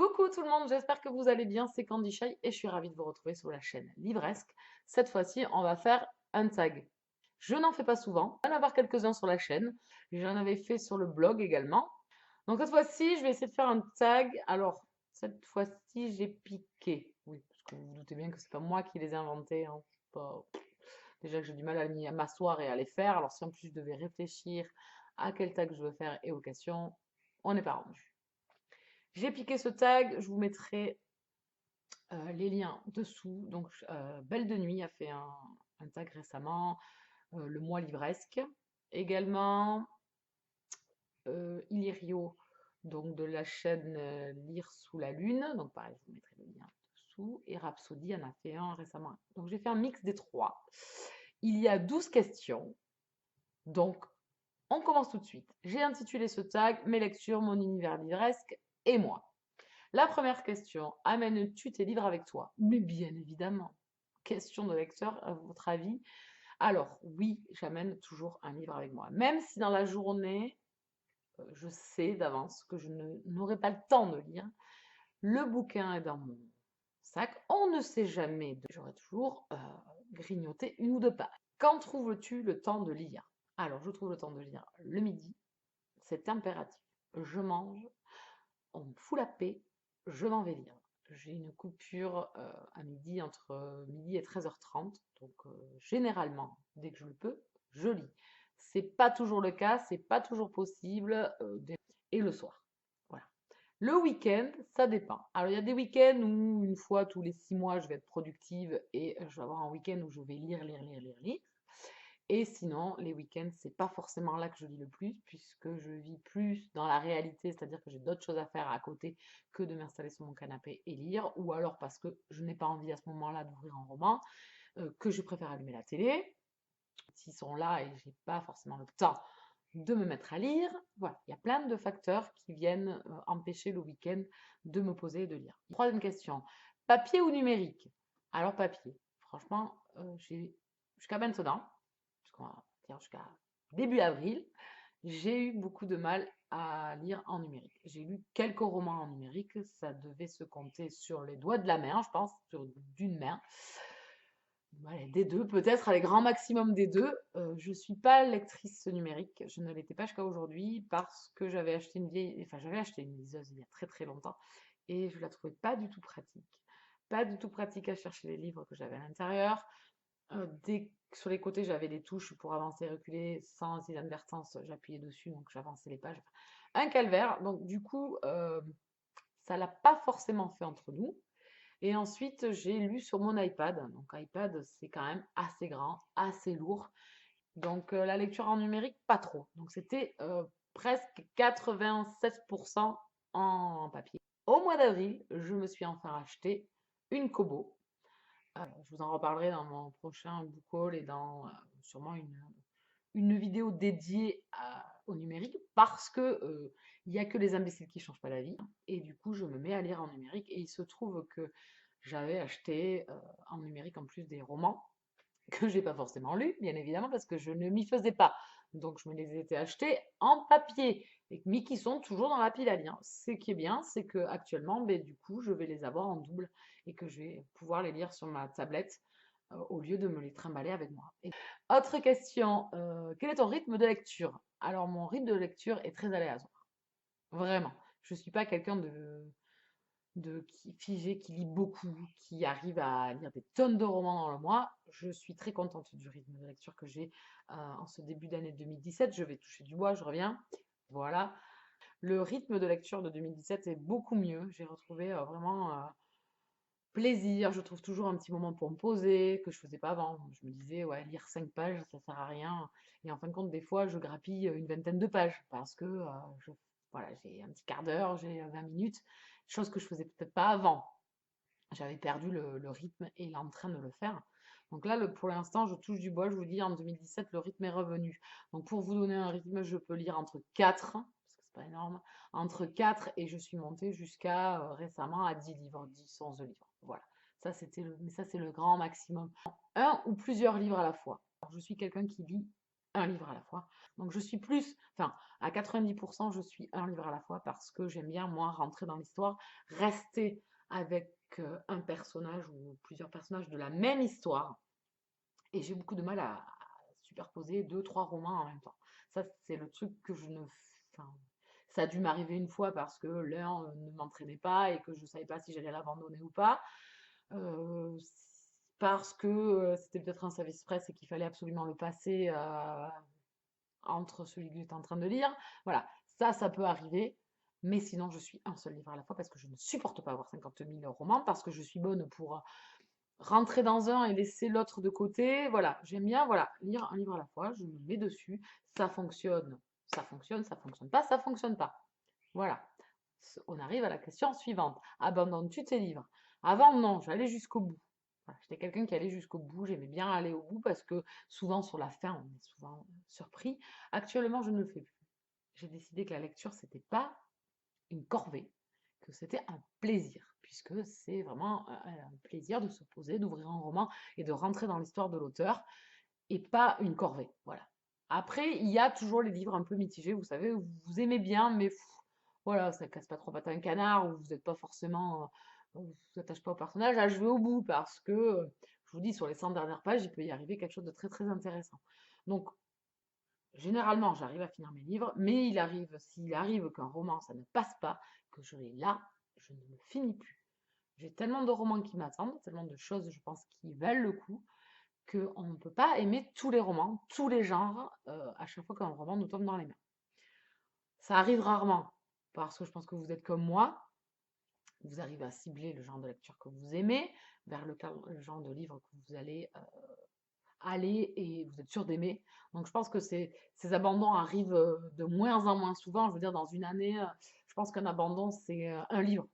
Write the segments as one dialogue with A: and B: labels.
A: Coucou tout le monde, j'espère que vous allez bien, c'est Candy Shy et je suis ravie de vous retrouver sur la chaîne Livresque. Cette fois-ci, on va faire un tag. Je n'en fais pas souvent, il va y en avoir quelques-uns sur la chaîne, j'en avais fait sur le blog également. Donc cette fois-ci, je vais essayer de faire un tag. Alors, cette fois-ci, j'ai piqué. Oui, parce que vous vous doutez bien que c'est pas moi qui les ai inventés, hein. Déjà que j'ai du mal à m'asseoir et à les faire, alors si en plus je devais réfléchir à quel tag je veux faire et aux questions, on n'est pas rendu. J'ai piqué ce tag, je vous mettrai les liens dessous. Donc, Belle de Nuit a fait un tag récemment, le mois livresque. Également, Illyrio, donc de la chaîne Lire sous la lune. Donc, pareil, je vous mettrai le lien dessous. Et Rhapsody en a fait un récemment. Donc, j'ai fait un mix des trois. Il y a 12 questions. Donc, on commence tout de suite. J'ai intitulé ce tag Mes lectures, mon univers livresque et moi. La première question, amènes-tu tes livres avec toi? Mais bien évidemment. Question de lecteur, à votre avis? Alors, oui, j'amène toujours un livre avec moi. Même si dans la journée, je sais d'avance que je n'aurai pas le temps de lire, le bouquin est dans mon sac. On ne sait jamais. J'aurai toujours grignoté une ou deux pages. Quand trouves-tu le temps de lire? Alors, je trouve le temps de lire le midi. C'est impératif. Je mange, on me fout la paix, je m'en vais lire. J'ai une coupure à midi, entre midi et 13h30, donc généralement, dès que je le peux, je lis. C'est pas toujours le cas, c'est pas toujours possible, et le soir. Voilà. Le week-end, ça dépend. Alors il y a des week-ends où une fois tous les 6 mois, je vais être productive et je vais avoir un week-end où je vais lire, lire, lire, lire, lire. Et sinon, les week-ends, c'est pas forcément là que je lis le plus, puisque je vis plus dans la réalité, c'est-à-dire que j'ai d'autres choses à faire à côté que de m'installer sur mon canapé et lire, ou alors parce que je n'ai pas envie à ce moment-là d'ouvrir un roman, que je préfère allumer la télé, s'ils sont là et j'ai pas forcément le temps de me mettre à lire. Voilà, il y a plein de facteurs qui viennent empêcher le week-end de me poser et de lire. Troisième question, papier ou numérique? Alors papier, franchement, j'ai jusqu'à maintenant, puisqu'on va dire jusqu'à début avril, j'ai eu beaucoup de mal à lire en numérique. J'ai lu quelques romans en numérique, ça devait se compter sur les doigts de la main, je pense, sur d'une main. Ouais, des deux, peut-être, à les grands maximum des deux. Je suis pas lectrice numérique, je ne l'étais pas jusqu'à aujourd'hui parce que j'avais acheté une liseuse il y a très très longtemps et je la trouvais pas du tout pratique. Pas du tout pratique à chercher les livres que j'avais à l'intérieur. Sur les côtés, j'avais des touches pour avancer et reculer sans inadvertance, j'appuyais dessus, donc j'avançais les pages. Un calvaire, donc du coup, ça l'a pas forcément fait entre nous. Et ensuite, j'ai lu sur mon iPad. Donc iPad, c'est quand même assez grand, assez lourd. Donc la lecture en numérique, pas trop. Donc c'était presque 96% en papier. Au mois d'avril, je me suis enfin acheté une Kobo. Je vous en reparlerai dans mon prochain book haul et dans sûrement une vidéo dédiée au numérique parce que il n'y a que les imbéciles qui ne changent pas la vie. Et du coup, je me mets à lire en numérique et il se trouve que j'avais acheté en numérique en plus des romans que j'ai pas forcément lus, bien évidemment, parce que je ne m'y faisais pas. Donc je me les ai achetés en papier, mais qui sont toujours dans la pile à lire. Ce qui est bien, c'est que actuellement, ben, du coup, je vais les avoir en double et que je vais pouvoir les lire sur ma tablette au lieu de me les trimballer avec moi. Autre question, quel est ton rythme de lecture? Alors mon rythme de lecture est très aléatoire, vraiment. Je ne suis pas quelqu'un qui figé, qui lit beaucoup, qui arrive à lire des tonnes de romans dans le mois. Je suis très contente du rythme de lecture que j'ai en ce début d'année 2017. Je vais toucher du bois, je reviens. Voilà. Le rythme de lecture de 2017 est beaucoup mieux. J'ai retrouvé vraiment plaisir. Je trouve toujours un petit moment pour me poser, que je faisais pas avant. Je me disais, ouais, lire 5 pages, ça sert à rien. Et en fin de compte, des fois, je grappille une vingtaine de pages parce que voilà, j'ai un petit quart d'heure, j'ai 20 minutes, chose que je faisais peut-être pas avant. J'avais perdu le rythme et l'entrain de le faire. Donc là, pour l'instant, je touche du bois. Je vous dis, en 2017, le rythme est revenu. Donc pour vous donner un rythme, je peux lire entre 4, parce que c'est pas énorme, entre 4 et je suis montée jusqu'à récemment à 10 livres, 10, 11 livres. Voilà. Mais ça, c'est le grand maximum. Un ou plusieurs livres à la fois. Alors, je suis quelqu'un qui lit un livre à la fois. Donc je suis plus, enfin à 90%, je suis un livre à la fois parce que j'aime bien, moi, rentrer dans l'histoire, rester avec un personnage ou plusieurs personnages de la même histoire. Et j'ai beaucoup de mal à superposer deux, trois romans en même temps. Ça, c'est le truc que je ne... Enfin, ça a dû m'arriver une fois parce que l'un ne m'entraînait pas et que je ne savais pas si j'allais l'abandonner ou pas. Euh, Parce que c'était peut-être un service presse et qu'il fallait absolument le passer entre celui que j'étais en train de lire. Voilà, ça peut arriver. Mais sinon, je suis un seul livre à la fois parce que je ne supporte pas avoir 50 000 romans, parce que je suis bonne pour rentrer dans un et laisser l'autre de côté. Voilà, j'aime bien, voilà, lire un livre à la fois, je me mets dessus, ça fonctionne, ça fonctionne pas, ça fonctionne pas. Voilà. On arrive à la question suivante. Abandonnes-tu tes livres? Avant, non, j'allais jusqu'au bout. Voilà, j'étais quelqu'un qui allait jusqu'au bout, j'aimais bien aller au bout parce que souvent sur la fin, on est souvent surpris. Actuellement, je ne le fais plus. J'ai décidé que la lecture, c'était pas une corvée, que c'était un plaisir, puisque c'est vraiment un plaisir de se poser, d'ouvrir un roman et de rentrer dans l'histoire de l'auteur, et pas une corvée. Voilà. Après, il y a toujours les livres un peu mitigés, vous savez, où vous aimez bien, mais voilà, ça casse pas trop pattes à un canard, ou vous n'êtes pas forcément, vous vous attachez pas au personnage. Là, je vais au bout parce que, je vous dis, sur les 100 dernières pages, il peut y arriver quelque chose de très très intéressant. Donc, généralement, j'arrive à finir mes livres, mais s'il arrive qu'un roman, ça ne passe pas, que je l'ai là, je ne le finis plus. J'ai tellement de romans qui m'attendent, tellement de choses, je pense, qui valent le coup, qu'on ne peut pas aimer tous les romans, tous les genres, à chaque fois qu'un roman nous tombe dans les mains. Ça arrive rarement, parce que je pense que vous êtes comme moi, vous arrivez à cibler le genre de lecture que vous aimez, vers le genre de livre que vous allez aller et vous êtes sûr d'aimer. Donc je pense que ces abandons arrivent de moins en moins souvent. Je veux dire, dans une année, je pense qu'un abandon, c'est un livre.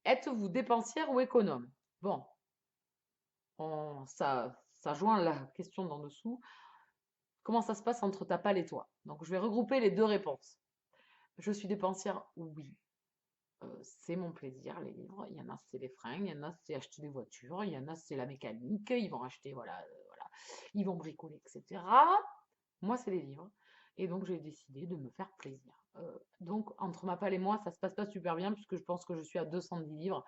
A: Êtes-vous dépensière ou économe? Bon, ça joint la question d'en dessous. Comment ça se passe entre ta palle et toi? Donc je vais regrouper les deux réponses. Je suis dépensière, oui. C'est mon plaisir, les livres. Il y en a, c'est les fringues, il y en a, c'est acheter des voitures, il y en a, c'est la mécanique, ils vont acheter, voilà, voilà, ils vont bricoler, etc. Moi, c'est les livres. Et donc, j'ai décidé de me faire plaisir. Donc, entre ma palle et moi, ça se passe pas super bien, puisque je pense que je suis à 210 livres.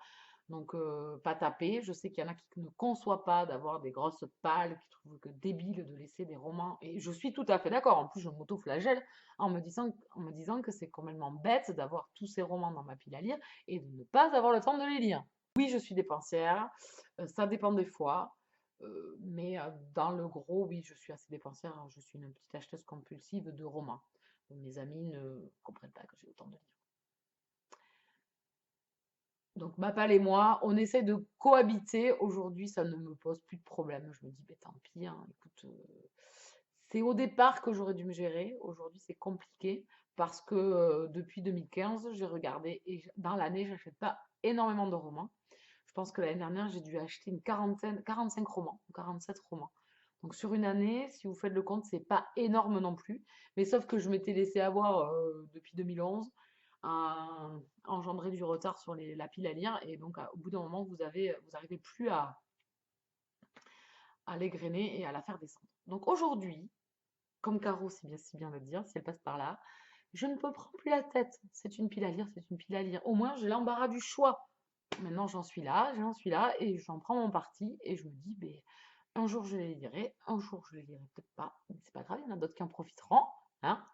A: Donc, pas tapé. Je sais qu'il y en a qui ne conçoivent pas d'avoir des grosses palles, qui trouvent que débile de laisser des romans. Et je suis tout à fait d'accord. En plus, je m'auto-flagelle en me disant que c'est complètement bête d'avoir tous ces romans dans ma pile à lire et de ne pas avoir le temps de les lire. Oui, je suis dépensière. Ça dépend des fois. Mais dans le gros, oui, je suis assez dépensière, hein. Je suis une petite acheteuse compulsive de romans. Mes amis ne comprennent pas que j'ai autant de livres. Donc ma palle et moi, on essaie de cohabiter. Aujourd'hui, ça ne me pose plus de problème. Je me dis, ben, tant pis, hein, écoute, c'est au départ que j'aurais dû me gérer. Aujourd'hui, c'est compliqué parce que depuis 2015, j'ai regardé et dans l'année, j'achète pas énormément de romans. Je pense que l'année dernière, j'ai dû acheter une quarantaine, 45 romans, 47 romans. Donc sur une année, si vous faites le compte, c'est pas énorme non plus. Mais sauf que je m'étais laissé avoir depuis 2011, à engendrer du retard sur la pile à lire. Et donc au bout d'un moment, vous arrivez plus à l'égrener et à la faire descendre. Donc aujourd'hui, comme Caro si bien le dire, si elle passe par là, je ne me prends plus la tête. C'est une pile à lire, c'est une pile à lire. Au moins, j'ai l'embarras du choix. Maintenant, j'en suis là, et j'en prends mon parti, et je me dis, ben, un jour je les lirai, un jour je les lirai peut-être pas, mais c'est pas grave, il y en a d'autres qui en profiteront, hein.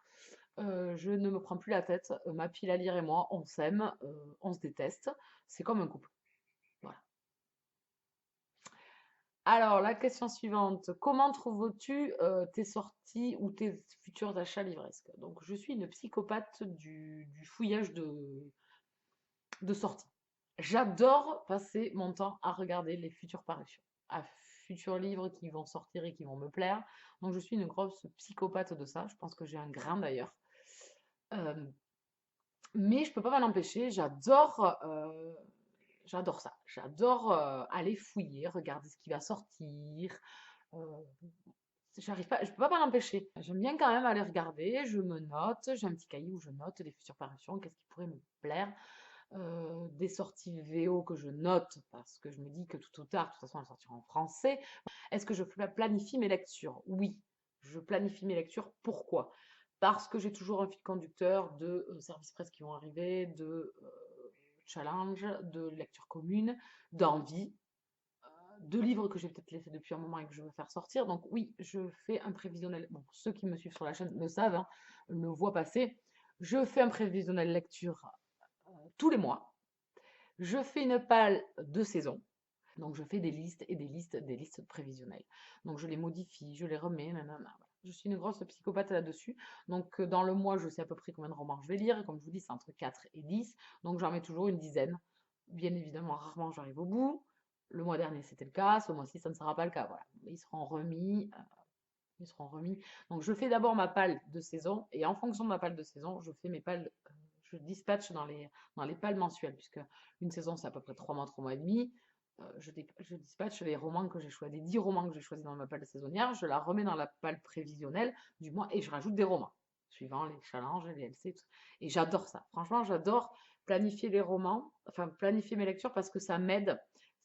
A: Je ne me prends plus la tête, ma pile à lire et moi, on s'aime, on se déteste, c'est comme un couple. Voilà. Alors, la question suivante, comment trouves-tu tes sorties ou tes futurs achats livresques? Donc, je suis une psychopathe du fouillage de sorties. J'adore passer mon temps à regarder les futures parutions, à futurs livres qui vont sortir et qui vont me plaire. Donc je suis une grosse psychopathe de ça. Je pense que j'ai un grain d'ailleurs. Euh, mais je peux pas m'en empêcher. J'adore ça. J'adore aller fouiller, regarder ce qui va sortir. Euh, J'arrive pas, je peux pas m'en empêcher. J'aime bien quand même aller regarder. Je me note. J'ai un petit cahier où je note les futures parutions. Qu'est-ce qui pourrait me plaire? Des sorties VO que je note parce que je me dis que tout ou tard, de toute façon, elles sortiront en français. Est-ce que je planifie mes lectures? Oui. Je planifie mes lectures. Pourquoi? Parce que j'ai toujours un fil conducteur de services presse qui vont arriver, de challenge, de lecture commune, d'envie, de livres que j'ai peut-être laissés depuis un moment et que je veux faire sortir. Donc oui, je fais un prévisionnel. Bon, ceux qui me suivent sur la chaîne le savent, hein, le voient passer. Je fais un prévisionnel lecture tous les mois. Je fais une palle de saison. Donc je fais des listes et des listes prévisionnelles. Donc je les modifie, je les remets, nanana. Voilà. Je suis une grosse psychopathe là-dessus. Donc dans le mois, je sais à peu près combien de romans je vais lire. Et comme je vous dis, c'est entre 4 et 10. Donc j'en mets toujours une dizaine. Bien évidemment, rarement j'arrive au bout. Le mois dernier, c'était le cas. Ce mois-ci, ça ne sera pas le cas. Voilà. Ils seront remis. Ils seront remis. Donc je fais d'abord ma palle de saison. Et en fonction de ma palle de saison, je fais mes palles. Je dispatche dans les pales mensuelles. Puisque une saison, c'est à peu près 3 mois et demi. Je dispatche les romans que j'ai choisis, les 10 romans que j'ai choisis dans ma palle saisonnière, je la remets dans la palle prévisionnelle du mois et je rajoute des romans, suivant les challenges, les LC, tout ça. Et j'adore ça. Franchement, j'adore planifier les romans, enfin planifier mes lectures parce que ça m'aide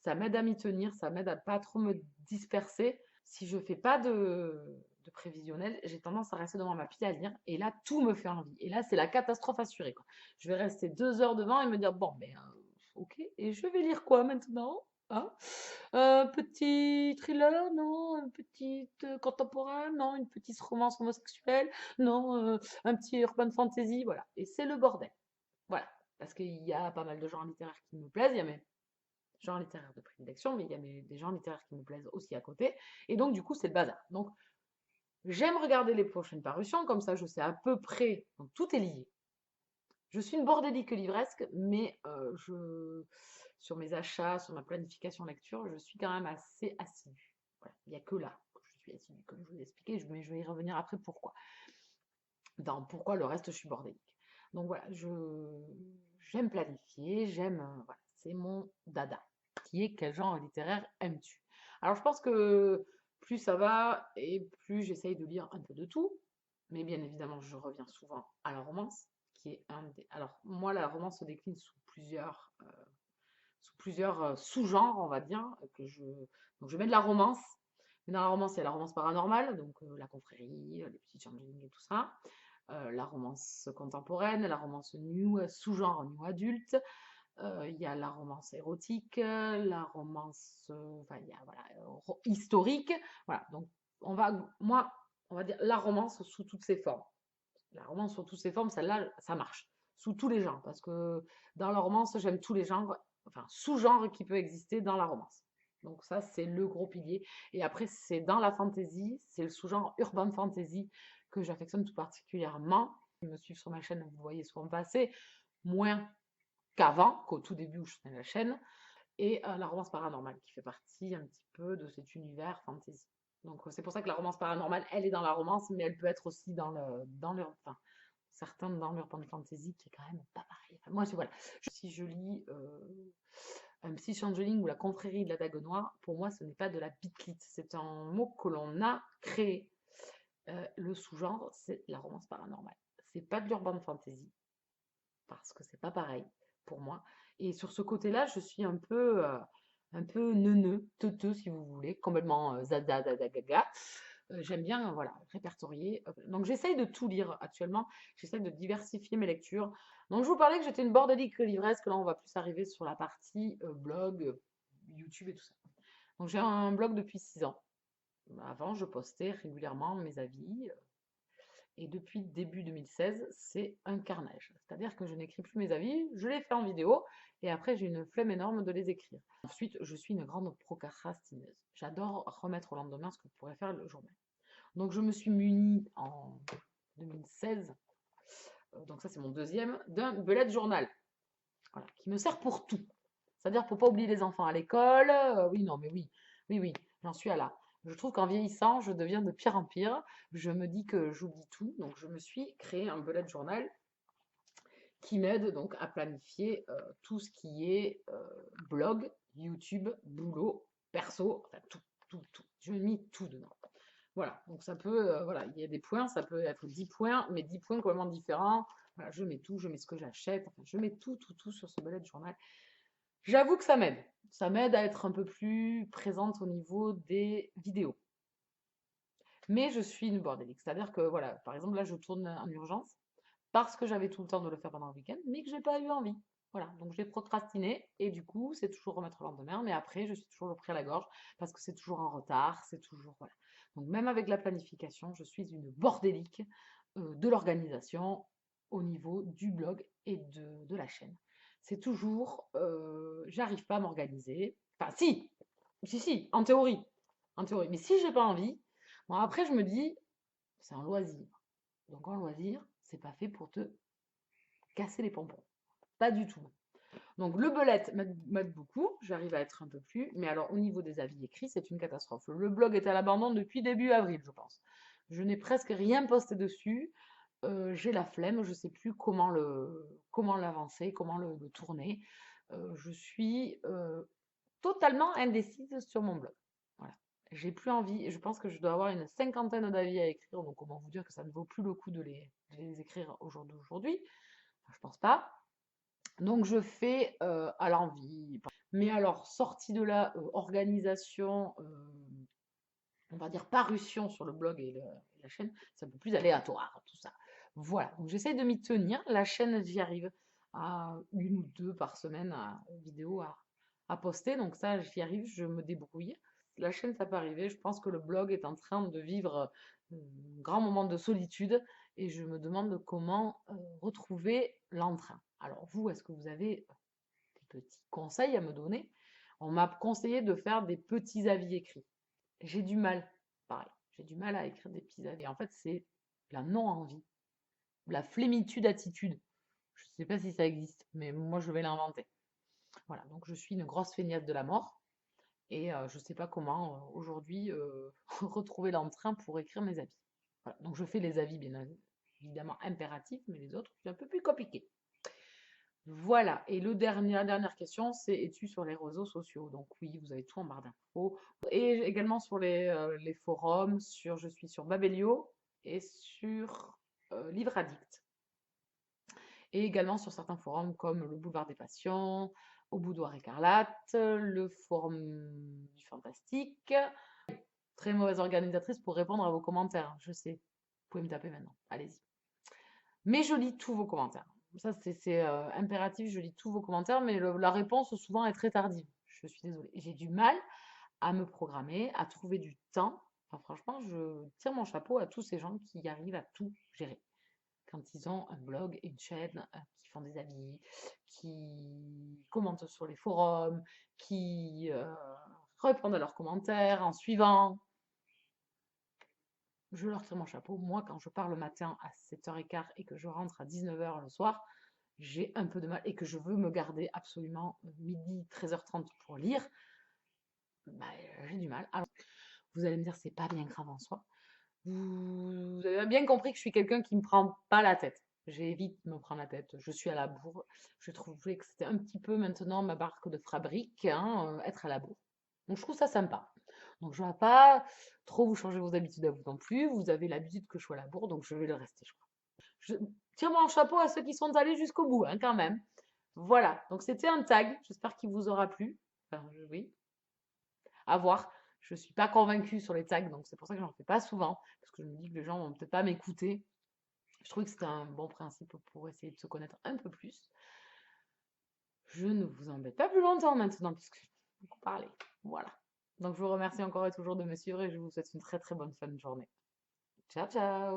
A: à m'y tenir, ça m'aide à pas trop me disperser. Si je fais pas de prévisionnel, j'ai tendance à rester devant ma pile à lire et là, tout me fait envie. Et là, c'est la catastrophe assurée, quoi. Je vais rester 2 heures devant et me dire, bon, ben, ok, et je vais lire quoi maintenant? Hein? Un petit thriller? Non. Un petit contemporain? Non. Une petite romance homosexuelle? Non. Un petit urban fantasy? Voilà. Et c'est le bordel. Voilà. Parce qu'il y a pas mal de genres littéraires qui me plaisent. Il y a mes genres littéraires de prédilection, mais il y a des genres littéraires qui me plaisent aussi à côté. Et donc, du coup, c'est le bazar. Donc, j'aime regarder les prochaines parutions. Comme ça, je sais à peu près. Donc, tout est lié. Je suis une bordélique livresque, mais sur mes achats, sur ma planification lecture, je suis quand même assez assidue. Voilà. Il n'y a que là que je suis assidue, comme je vous ai expliqué, mais je vais y revenir après pourquoi. Dans pourquoi le reste, je suis bordélique. Donc voilà, j'aime planifier, voilà, c'est mon dada, qui est quel genre littéraire aimes-tu? Alors je pense que plus ça va et plus j'essaye de lire un peu de tout, mais bien évidemment, je reviens souvent à la romance, qui est un des... Alors moi, la romance se décline sous plusieurs sous-genres, on va dire, donc je mets de la romance. Mais dans la romance, il y a la romance paranormale, donc la confrérie, les petits changelings et tout ça. La romance contemporaine, la romance new, sous-genre new adulte. Il y a la romance érotique, la romance, enfin, il y a, voilà, historique. Voilà, donc on va dire la romance sous toutes ses formes. La romance sous toutes ses formes, celle-là, ça marche. Sous tous les genres, parce que dans la romance, j'aime tous les genres, enfin, sous-genres qui peuvent exister dans la romance. Donc ça, c'est le gros pilier. Et après, c'est dans la fantasy, c'est le sous-genre urban fantasy que j'affectionne tout particulièrement. Qui me suivent sur ma chaîne, vous voyez souvent passer, moins qu'avant, qu'au tout début où je faisais la chaîne, et la romance paranormale qui fait partie un petit peu de cet univers fantasy. Donc c'est pour ça que la romance paranormale, elle est dans la romance, mais elle peut être aussi enfin, certains dans l'urban fantasy qui est quand même pas pareil. Enfin, moi, voilà. Si je lis un Psy Changeling ou la confrérie de la Dague Noire, pour moi, ce n'est pas de la bitlite. C'est un mot que l'on a créé. Le sous-genre, c'est la romance paranormale. C'est pas de l'urban fantasy, parce que c'est pas pareil pour moi. Et sur ce côté-là, je suis un peu neuneux, teuteux si vous voulez, complètement zada, dada, gaga. J'aime bien, voilà, répertorier. Donc j'essaye de tout lire actuellement. J'essaye de diversifier mes lectures. Donc je vous parlais que j'étais une bordélique livresque. Là, on va plus arriver sur la partie blog, YouTube et tout ça. Donc j'ai un blog depuis 6 ans. Avant, je postais régulièrement mes avis. Et depuis début 2016, c'est un carnage. C'est-à-dire que je n'écris plus mes avis, je les fais en vidéo, et après j'ai une flemme énorme de les écrire. Ensuite, je suis une grande procrastineuse. J'adore remettre au lendemain ce que je pourrais faire le jour même. Donc je me suis munie en 2016, donc ça c'est mon deuxième, d'un bullet journal, voilà, qui me sert pour tout. C'est-à-dire pour pas oublier les enfants à l'école. Oui, non, mais oui, oui, oui, j'en suis à là. Je trouve qu'en vieillissant, je deviens de pire en pire. Je me dis que j'oublie tout. Donc, je me suis créé un bullet journal qui m'aide donc à planifier tout ce qui est blog, YouTube, boulot, perso, enfin tout, tout, tout. Je mets tout dedans. Voilà, donc ça peut, voilà, il y a des points, ça peut être 10 points, mais 10 points complètement différents. Voilà, je mets tout, je mets ce que j'achète, enfin, je mets tout, tout, tout sur ce bullet journal. J'avoue que ça m'aide. Ça m'aide à être un peu plus présente au niveau des vidéos. Mais je suis une bordélique. C'est-à-dire que, voilà, par exemple, là, je tourne en urgence parce que j'avais tout le temps de le faire pendant le week-end, mais que j'ai pas eu envie. Voilà, donc j'ai procrastiné et du coup, c'est toujours remettre le lendemain, mais après, je suis toujours le prix à la gorge parce que c'est toujours en retard, c'est toujours, voilà. Donc même avec la planification, je suis une bordélique de l'organisation au niveau du blog et de la chaîne. C'est toujours, j'arrive pas à m'organiser. Enfin, si, en théorie. Mais si j'ai pas envie, bon après je me dis, c'est un loisir. Donc en loisir, c'est pas fait pour te casser les pompons. Pas du tout. Donc le belette m'aide beaucoup, j'arrive à être un peu plus, mais alors au niveau des avis écrits, c'est une catastrophe. Le blog est à l'abandon depuis début avril, je pense. Je n'ai presque rien posté dessus. J'ai la flemme, je ne sais plus comment l'avancer, comment le tourner. Je suis totalement indécise sur mon blog. Voilà. J'ai plus envie, et je pense que je dois avoir une cinquantaine d'avis à écrire, donc comment vous dire que ça ne vaut plus le coup de les écrire aujourd'hui. Enfin, je pense pas. Donc je fais à l'envie. Mais alors, sortie de là, organisation, on va dire parution sur le blog et la chaîne, c'est un peu plus aléatoire, tout ça. Voilà, donc j'essaye de m'y tenir. La chaîne, j'y arrive à une ou deux par semaine vidéo à poster. Donc ça, j'y arrive, je me débrouille. La chaîne, ça peut arriver. Je pense que le blog est en train de vivre un grand moment de solitude et je me demande comment retrouver l'entrain. Alors vous, est-ce que vous avez des petits conseils à me donner? On m'a conseillé de faire des petits avis écrits. J'ai du mal, pareil, j'ai du mal à écrire des petits avis. En fait, c'est la non-envie, la flémitude attitude. Je ne sais pas si ça existe, mais moi, je vais l'inventer. Voilà, donc je suis une grosse feignasse de la mort et je ne sais pas comment aujourd'hui retrouver l'entrain pour écrire mes avis. Voilà, donc je fais les avis bien évidemment impératifs, mais les autres, c'est un peu plus compliqué. Voilà, et la dernière question, c'est es-tu sur les réseaux sociaux? Donc oui, vous avez tout en barre d'infos. Et également sur les forums, je suis sur Babelio et sur Livre Addict. Et également sur certains forums comme le Boulevard des Passions, Au Boudoir Écarlate, le Forum du Fantastique. Très mauvaise organisatrice pour répondre à vos commentaires, je sais. Vous pouvez me taper maintenant, allez-y. Mais je lis tous vos commentaires. Ça, c'est impératif, je lis tous vos commentaires, mais la réponse souvent est très tardive. Je suis désolée. J'ai du mal à me programmer, à trouver du temps. Enfin, franchement, je tire mon chapeau à tous ces gens qui arrivent à tout gérer. Quand ils ont un blog, une chaîne, qui font des avis, qui commentent sur les forums, qui répondent à leurs commentaires en suivant. Je leur tire mon chapeau. Moi, quand je pars le matin à 7h15 et que je rentre à 19h le soir, j'ai un peu de mal et que je veux me garder absolument midi, 13h30 pour lire, bah, j'ai du mal. Alors, vous allez me dire, c'est pas bien grave en soi. Vous avez bien compris que je suis quelqu'un qui ne me prend pas la tête. J'évite de me prendre la tête. Je suis à la bourre. Je trouvais que c'était un petit peu maintenant ma marque de fabrique, hein, être à la bourre. Donc je trouve ça sympa. Donc je ne vais pas trop vous changer vos habitudes à vous non plus. Vous avez l'habitude que je sois à la bourre, donc je vais le rester, je crois. Je tire mon chapeau à ceux qui sont allés jusqu'au bout, hein, quand même. Voilà, donc c'était un tag. J'espère qu'il vous aura plu. Enfin, oui, à voir. Je ne suis pas convaincue sur les tags, donc c'est pour ça que j'en fais pas souvent, parce que je me dis que les gens vont peut-être pas m'écouter. Je trouvais que c'était un bon principe pour essayer de se connaître un peu plus. Je ne vous embête pas plus longtemps maintenant, puisque j'ai beaucoup parlé. Voilà. Donc je vous remercie encore et toujours de me suivre et je vous souhaite une très très bonne fin de journée. Ciao, ciao!